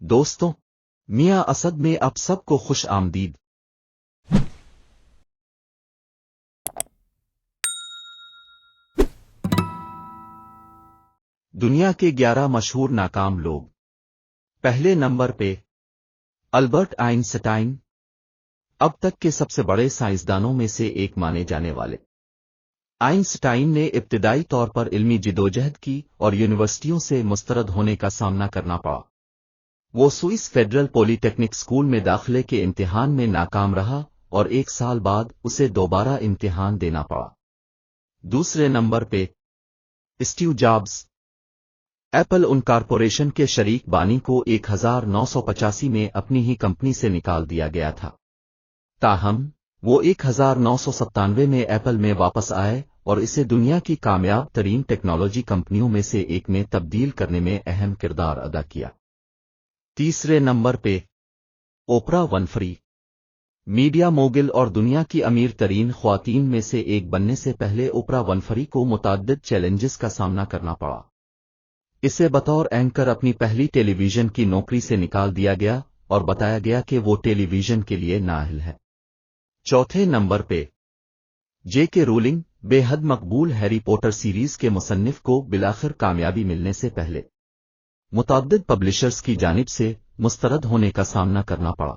دوستوں، میاں اسد میں آپ سب کو خوش آمدید۔ دنیا کے 11 مشہور ناکام لوگ۔ پہلے نمبر پہ البرٹ آئنسٹائن، اب تک کے سب سے بڑے سائنسدانوں میں سے ایک مانے جانے والے۔ آئنسٹائن نے ابتدائی طور پر علمی جدوجہد کی اور یونیورسٹیوں سے مسترد ہونے کا سامنا کرنا پڑا۔ وہ سوئس فیڈرل پولی ٹیکنک اسکول میں داخلے کے امتحان میں ناکام رہا اور 1 سال بعد اسے دوبارہ امتحان دینا پڑا۔ دوسرے نمبر پہ اسٹیو جابز، ایپل ان کارپوریشن کے شریک بانی کو 1985 میں اپنی ہی کمپنی سے نکال دیا گیا تھا۔ تاہم وہ 1997 میں ایپل میں واپس آئے اور اسے دنیا کی کامیاب ترین ٹیکنالوجی کمپنیوں میں سے ایک میں تبدیل کرنے میں اہم کردار ادا کیا۔ تیسرے نمبر پہ اوپرا ونفری، میڈیا موگل اور دنیا کی امیر ترین خواتین میں سے ایک بننے سے پہلے اوپرا ونفری کو متعدد چیلنجز کا سامنا کرنا پڑا۔ اسے بطور اینکر اپنی پہلی ٹیلی ویژن کی نوکری سے نکال دیا گیا اور بتایا گیا کہ وہ ٹیلی ویژن کے لیے نااہل ہے۔ چوتھے نمبر پہ جے کے رولنگ، بے حد مقبول ہیری پوٹر سیریز کے مصنف کو بالآخر کامیابی ملنے سے پہلے متعدد پبلشرز کی جانب سے مسترد ہونے کا سامنا کرنا پڑا۔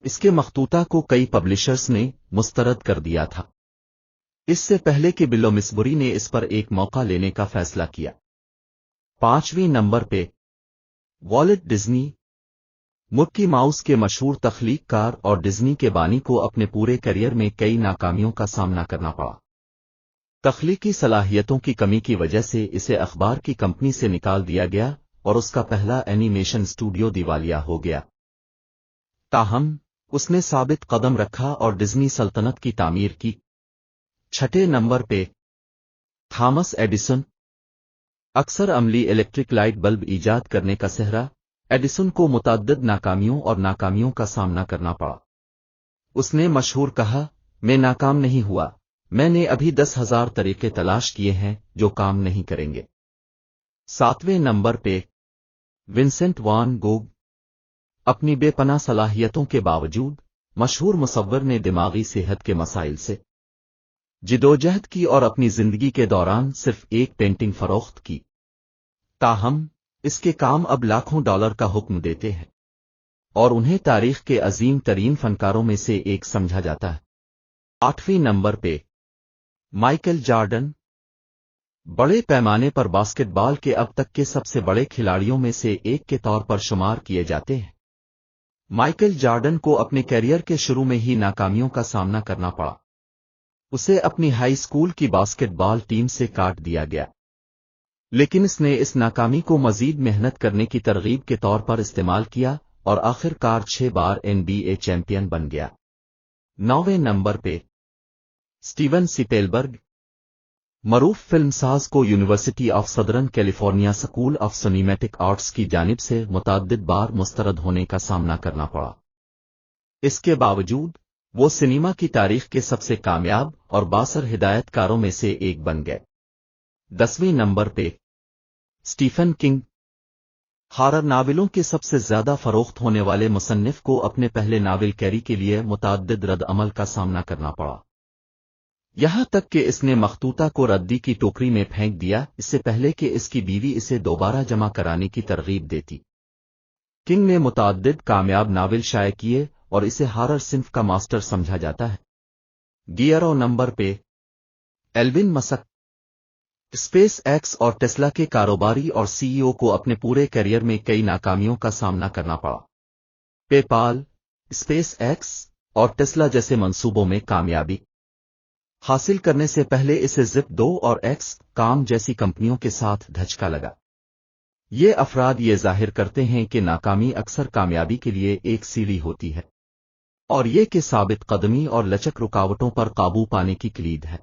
اس کے مخطوطہ کو کئی پبلشرز نے مسترد کر دیا تھا، اس سے پہلے کہ بلو مسبری نے اس پر ایک موقع لینے کا فیصلہ کیا۔ پانچویں نمبر پہ والٹ ڈزنی، مکی ماؤس کے مشہور تخلیق کار اور ڈزنی کے بانی کو اپنے پورے کیریئر میں کئی ناکامیوں کا سامنا کرنا پڑا۔ تخلیقی صلاحیتوں کی کمی کی وجہ سے اسے اخبار کی کمپنی سے نکال دیا گیا اور اس کا پہلا اینیمیشن اسٹوڈیو دیوالیہ ہو گیا۔ تاہم اس نے ثابت قدم رکھا اور ڈزنی سلطنت کی تعمیر کی۔ چھٹے نمبر پہ تھامس ایڈیسن، اکثر عملی الیکٹرک لائٹ بلب ایجاد کرنے کا سہرا، ایڈیسن کو متعدد ناکامیوں اور ناکامیوں کا سامنا کرنا پڑا۔ اس نے مشہور کہا، میں ناکام نہیں ہوا، میں نے ابھی 10,000 طریقے تلاش کیے ہیں جو کام نہیں کریں گے۔ ساتویں نمبر پہ ونسنٹ وان گوگ، اپنی بے پناہ صلاحیتوں کے باوجود مشہور مصور نے دماغی صحت کے مسائل سے جدوجہد کی اور اپنی زندگی کے دوران صرف ایک پینٹنگ فروخت کی۔ تاہم اس کے کام اب لاکھوں ڈالر کا حکم دیتے ہیں اور انہیں تاریخ کے عظیم ترین فنکاروں میں سے ایک سمجھا جاتا ہے۔ آٹھویں نمبر پہ مائیکل جارڈن، بڑے پیمانے پر باسکٹ بال کے اب تک کے سب سے بڑے کھلاڑیوں میں سے ایک کے طور پر شمار کیے جاتے ہیں۔ مائیکل جارڈن کو اپنے کیریئر کے شروع میں ہی ناکامیوں کا سامنا کرنا پڑا۔ اسے اپنی ہائی اسکول کی باسکٹ بال ٹیم سے کاٹ دیا گیا، لیکن اس نے اس ناکامی کو مزید محنت کرنے کی ترغیب کے طور پر استعمال کیا اور آخر کار 6 بار NBA چیمپئن بن گیا۔ نویں نمبر پہ اسٹیون سپیلبرگ، معروف فلم ساز کو university of southern California school of cinematic arts کی جانب سے متعدد بار مسترد ہونے کا سامنا کرنا پڑا۔ اس کے باوجود وہ سنیما کی تاریخ کے سب سے کامیاب اور بااثر ہدایت کاروں میں سے ایک بن گئے۔ 10ویں نمبر پہ اسٹیفن کنگ، ہارر ناولوں کے سب سے زیادہ فروخت ہونے والے مصنف کو اپنے پہلے ناول کیری کے لیے متعدد رد عمل کا سامنا کرنا پڑا، یہاں تک کہ اس نے مخطوطہ کو ردی کی ٹوکری میں پھینک دیا اس سے پہلے کہ اس کی بیوی اسے دوبارہ جمع کرانے کی ترغیب دیتی۔ کنگ نے متعدد کامیاب ناول شائع کیے اور اسے ہارر صنف کا ماسٹر سمجھا جاتا ہے۔ 11 نمبر پہ ایلون مسک، اسپیس ایکس اور ٹیسلا کے کاروباری اور CEO کو اپنے پورے کیریئر میں کئی ناکامیوں کا سامنا کرنا پڑا۔ پے پال، اسپیس ایکس اور ٹیسلا جیسے منصوبوں میں کامیابی حاصل کرنے سے پہلے اسے زپ 2 اور ایکس کام جیسی کمپنیوں کے ساتھ دھچکا لگا۔ یہ افراد یہ ظاہر کرتے ہیں کہ ناکامی اکثر کامیابی کے لیے ایک سیڑھی ہوتی ہے، اور یہ کہ ثابت قدمی اور لچک رکاوٹوں پر قابو پانے کی کلید ہے۔